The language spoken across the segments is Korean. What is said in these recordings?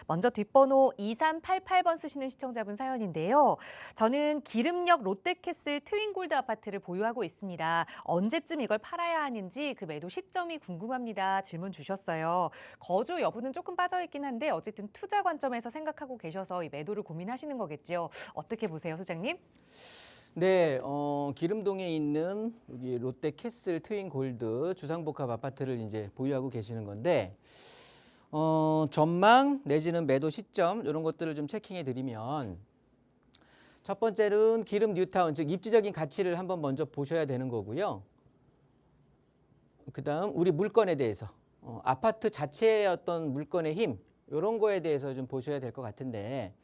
먼저 뒷번호 2388번 쓰시는 시청자분 사연인데요. 저는 기름역 롯데캐슬 트윈골드 아파트를 보유하고 있습니다. 언제쯤 이걸 팔아야 하는지 그 매도 시점이 궁금합니다. 질문 주셨어요. 거주 여부는 조금 빠져있긴 한데 어쨌든 투자 관점에서 생각하고 계셔서 이 매도를 고민하시는 거겠죠. 어떻게 보세요, 소장님? 네, 기름동에 있는 여기 롯데캐슬 트윈골드 주상복합 아파트를 이제 보유하고 계시는 건데, 전망 내지는 매도 시점 이런 것들을 좀 체킹해 드리면, 첫 번째는 기름 뉴타운, 즉 입지적인 가치를 한번 먼저 보셔야 되는 거고요. 그다음 우리 물건에 대해서, 아파트 자체의 어떤 물건의 힘 이런 거에 대해서 좀 보셔야 될 것 같은데,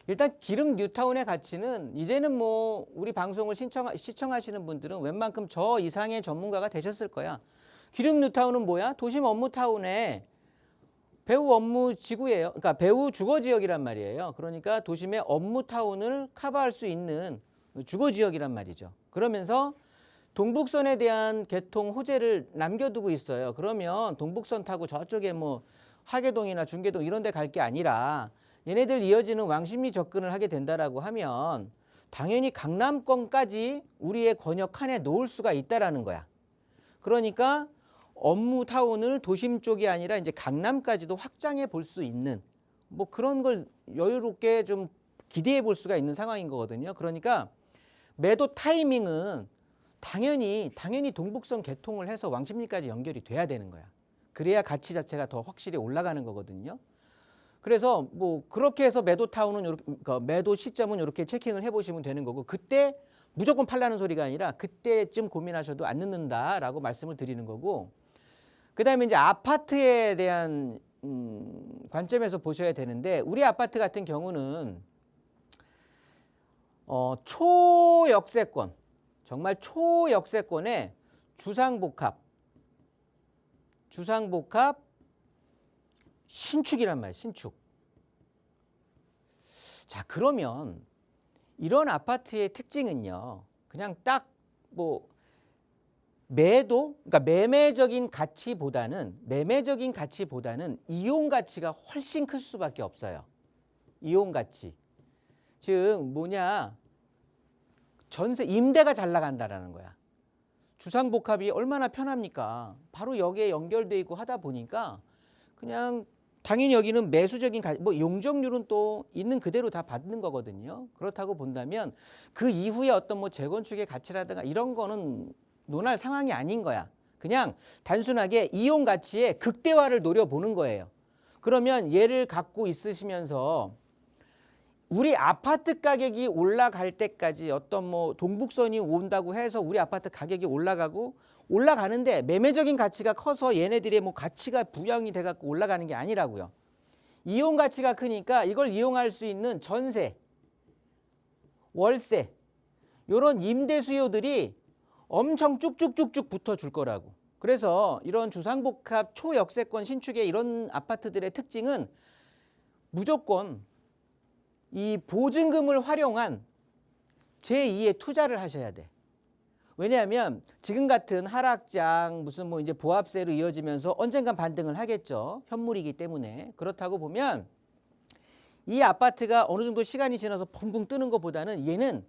일단 기름 뉴타운의 가치는 이제는 뭐 우리 방송을 시청하시는 분들은 웬만큼 저 이상의 전문가가 되셨을 거야. 기름 뉴타운은 뭐야? 도심 업무타운의 배후 업무 지구예요. 그러니까 배후 주거 지역이란 말이에요. 그러니까 도심의 업무타운을 커버할 수 있는 주거 지역이란 말이죠. 그러면서 동북선에 대한 개통 호재를 남겨두고 있어요. 그러면 동북선 타고 저쪽에 뭐 하계동이나 중계동 이런 데 갈 게 아니라 얘네들 이어지는 왕십리 접근을 하게 된다라고 하면 당연히 강남권까지 우리의 권역 칸에 놓을 수가 있다라는 거야. 그러니까 업무타운을 도심 쪽이 아니라 이제 강남까지도 확장해 볼 수 있는 뭐 그런 걸 여유롭게 좀 기대해 볼 수가 있는 상황인 거거든요. 그러니까 매도 타이밍은 당연히 동북선 개통을 해서 왕십리까지 연결이 돼야 되는 거야. 그래야 가치 자체가 더 확실히 올라가는 거거든요. 그래서 뭐 그렇게 해서 매도 타운은 요렇게, 그러니까 매도 시점은 이렇게 체킹을 해보시면 되는 거고, 그때 무조건 팔라는 소리가 아니라 그때쯤 고민하셔도 안 늦는다라고 말씀을 드리는 거고, 그다음에 이제 아파트에 대한 관점에서 보셔야 되는데, 우리 아파트 같은 경우는 초역세권, 정말 초역세권의 주상복합 신축이란 말이에요. 신축. 자, 그러면 이런 아파트의 특징은요, 그냥 딱 뭐 그러니까 매매적인 가치보다는 이용 가치가 훨씬 클 수밖에 없어요. 이용 가치. 즉 뭐냐, 전세 임대가 잘 나간다라는 거야. 주상복합이 얼마나 편합니까? 바로 여기에 연결돼 있고 하다 보니까 그냥 당연히 여기는 매수적인 뭐 용적률은 또 있는 그대로 다 받는 거거든요. 그렇다고 본다면 그 이후에 어떤 뭐 재건축의 가치라든가 이런 거는 논할 상황이 아닌 거야. 그냥 단순하게 이용 가치의 극대화를 노려보는 거예요. 그러면 얘를 갖고 있으시면서 우리 아파트 가격이 올라갈 때까지 어떤 뭐 동북선이 온다고 해서 우리 아파트 가격이 올라가는데 매매적인 가치가 커서 얘네들의 뭐 가치가 부양이 돼 갖고 올라가는 게 아니라고요. 이용 가치가 크니까 이걸 이용할 수 있는 전세, 월세 이런 임대 수요들이 엄청 쭉쭉쭉쭉 붙어줄 거라고. 그래서 이런 주상복합 초역세권 신축의 이런 아파트들의 특징은 무조건 이 보증금을 활용한 제2의 투자를 하셔야 돼. 왜냐하면 지금 같은 하락장 무슨 뭐 이제 보합세로 이어지면서 언젠간 반등을 하겠죠. 현물이기 때문에. 그렇다고 보면 이 아파트가 어느 정도 시간이 지나서 붕붕 뜨는 것보다는 얘는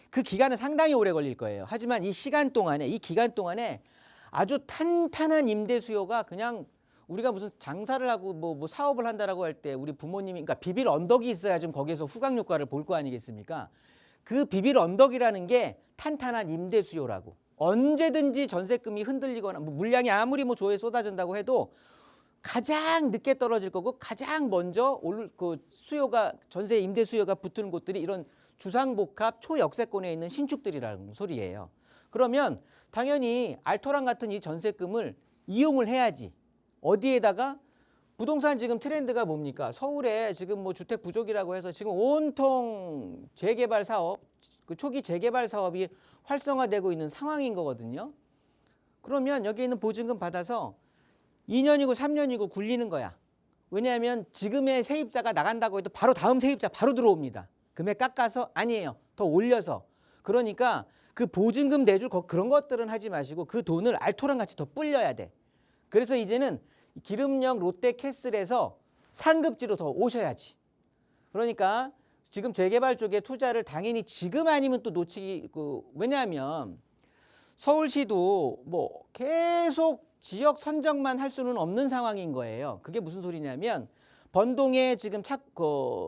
그 기간은 상당히 오래 걸릴 거예요. 하지만 이 기간 동안에 아주 탄탄한 임대 수요가, 그냥 우리가 무슨 장사를 하고 뭐 사업을 한다라고 할 때 우리 부모님이, 그러니까 비빌 언덕이 있어야 좀 거기에서 후광 효과를 볼 거 아니겠습니까? 그 비빌 언덕이라는 게 탄탄한 임대 수요라고. 언제든지 전세금이 흔들리거나 뭐 물량이 아무리 뭐 조에 쏟아진다고 해도 가장 늦게 떨어질 거고 가장 먼저 그 수요가, 전세 임대 수요가 붙는 곳들이 이런 주상복합 초역세권에 있는 신축들이라는 소리예요. 그러면 당연히 알토란 같은 이 전세금을 이용을 해야지. 어디에다가? 부동산 지금 트렌드가 뭡니까? 서울에 지금 뭐 주택 부족이라고 해서 지금 온통 재개발 사업, 그 초기 재개발 사업이 활성화되고 있는 상황인 거거든요. 그러면 여기 있는 보증금 받아서 2년이고 3년이고 굴리는 거야. 왜냐하면 지금의 세입자가 나간다고 해도 바로 다음 세입자 바로 들어옵니다. 금액 깎아서? 아니에요. 더 올려서. 그러니까 그 보증금 대출 그런 것들은 하지 마시고 그 돈을 알토란 같이 더 불려야 돼. 그래서 이제는 기름역 롯데캐슬에서 상급지로 더 오셔야지. 그러니까 지금 재개발 쪽에 투자를 당연히 지금 아니면 또 놓치기, 왜냐하면 서울시도 뭐 계속 지역 선정만 할 수는 없는 상황인 거예요. 그게 무슨 소리냐면 번동에 지금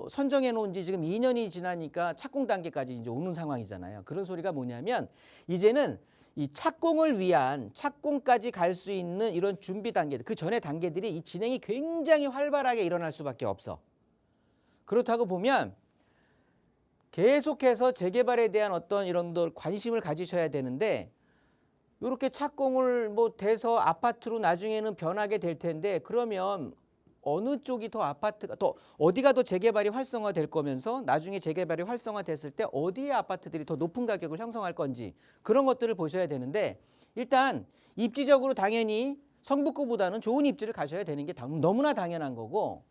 선정해 놓은 지 지금 2년이 지나니까 착공 단계까지 이제 오는 상황이잖아요. 그런 소리가 뭐냐면 이제는 이 착공을 위한 착공까지 갈 수 있는 이런 준비 단계들, 그 전에 단계들이 이 진행이 굉장히 활발하게 일어날 수밖에 없어. 그렇다고 보면 계속해서 재개발에 대한 어떤 이런 관심을 가지셔야 되는데 이렇게 착공을 뭐 돼서 아파트로 나중에는 변하게 될 텐데 그러면 어느 쪽이 더 아파트가 더 어디가 더 재개발이 활성화될 거면서 나중에 재개발이 활성화됐을 때 어디의 아파트들이 더 높은 가격을 형성할 건지 그런 것들을 보셔야 되는데 일단 입지적으로 당연히 성북구보다는 좋은 입지를 가셔야 되는 게 너무나 당연한 거고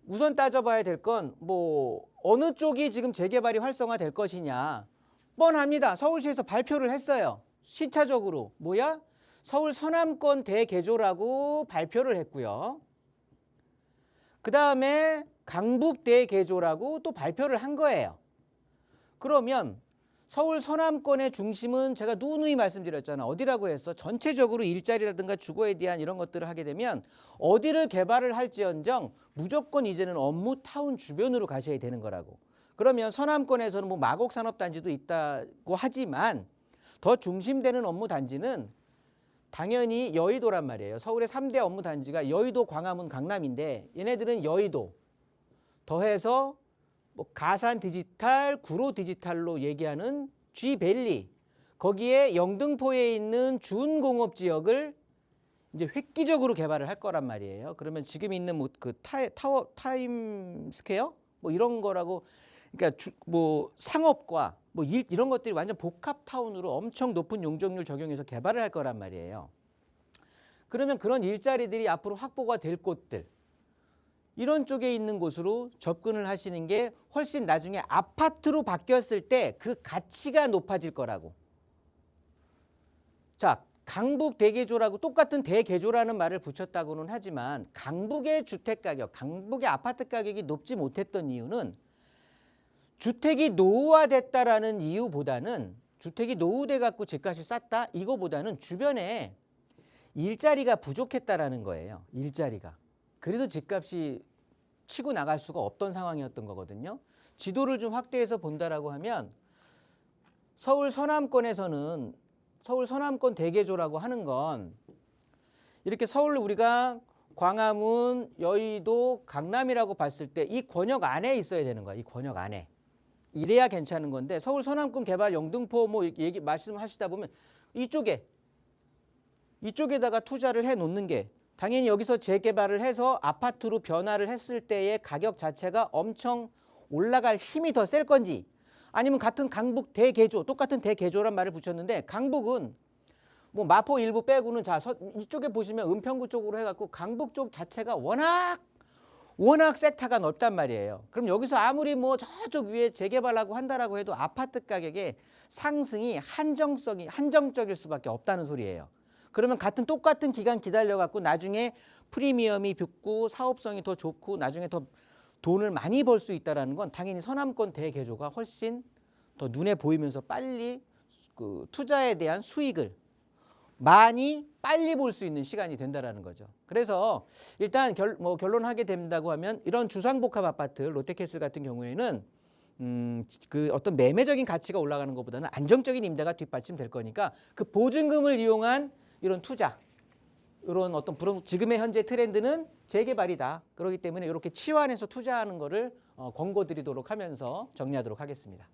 우선 따져봐야 될 건 뭐 어느 쪽이 지금 재개발이 활성화될 것이냐 뻔합니다. 서울시에서 발표를 했어요. 시차적으로 뭐야? 서울 서남권 대개조라고 발표를 했고요. 그 다음에 강북 대개조라고 또 발표를 한 거예요. 그러면 서울 서남권의 중심은 제가 누누이 말씀드렸잖아. 어디라고 해서 전체적으로 일자리라든가 주거에 대한 이런 것들을 하게 되면 어디를 개발을 할지언정 무조건 이제는 업무타운 주변으로 가셔야 되는 거라고. 그러면 서남권에서는 뭐 마곡산업단지도 있다고 하지만 더 중심되는 업무단지는 당연히 여의도란 말이에요. 서울의 3대 업무단지가 여의도, 광화문, 강남인데 얘네들은 여의도 더해서 뭐 가산 디지털, 구로 디지털로 얘기하는 G밸리 거기에 영등포에 있는 준공업 지역을 이제 획기적으로 개발을 할 거란 말이에요. 그러면 지금 있는 뭐 그 타임스퀘어 뭐 이런 거라고 그러니까 뭐 상업과 뭐 이런 것들이 완전 복합 타운으로 엄청 높은 용적률 적용해서 개발을 할 거란 말이에요. 그러면 그런 일자리들이 앞으로 확보가 될 곳들 이런 쪽에 있는 곳으로 접근을 하시는 게 훨씬 나중에 아파트로 바뀌었을 때 그 가치가 높아질 거라고. 자, 강북 대개조라고 똑같은 대개조라는 말을 붙였다고는 하지만 강북의 주택 가격, 강북의 아파트 가격이 높지 못했던 이유는 주택이 노후화됐다라는 이유보다는 주택이 노후돼 갖고 집값이 쌌다 이거보다는 주변에 일자리가 부족했다라는 거예요. 일자리가. 그래서 집값이 치고 나갈 수가 없던 상황이었던 거거든요. 지도를 좀 확대해서 본다라고 하면 서울 서남권에서는 서울 서남권 대개조라고 하는 건 이렇게 서울 우리가 광화문, 여의도, 강남이라고 봤을 때 이 권역 안에 있어야 되는 거야. 이 권역 안에. 이래야 괜찮은 건데 서울 서남권 개발 영등포 뭐 얘기 말씀하시다 보면 이쪽에다가 투자를 해 놓는 게 당연히 여기서 재개발을 해서 아파트로 변화를 했을 때의 가격 자체가 엄청 올라갈 힘이 더 셀 건지 아니면 같은 강북 대개조 똑같은 대개조란 말을 붙였는데 강북은 뭐 마포 일부 빼고는 자 이쪽에 보시면 은평구 쪽으로 해갖고 강북 쪽 자체가 워낙 섹터가 넓단 말이에요. 그럼 여기서 아무리 뭐 저쪽 위에 재개발하고 한다라고 해도 아파트 가격의 상승이 한정적일 수밖에 없다는 소리예요. 그러면 똑같은 기간 기다려갖고 나중에 프리미엄이 붙고 사업성이 더 좋고 나중에 더 돈을 많이 벌 수 있다는 건 당연히 서남권 대개조가 훨씬 더 눈에 보이면서 빨리 그 투자에 대한 수익을 많이 빨리 볼 수 있는 시간이 된다라는 거죠. 그래서 일단 결론하게 된다고 하면 이런 주상복합 아파트 롯데캐슬 같은 경우에는 그 어떤 매매적인 가치가 올라가는 것보다는 안정적인 임대가 뒷받침될 거니까 그 보증금을 이용한 이런 투자 이런 어떤 지금의 현재 트렌드는 재개발이다. 그렇기 때문에 이렇게 치환해서 투자하는 거를 권고드리도록 하면서 정리하도록 하겠습니다.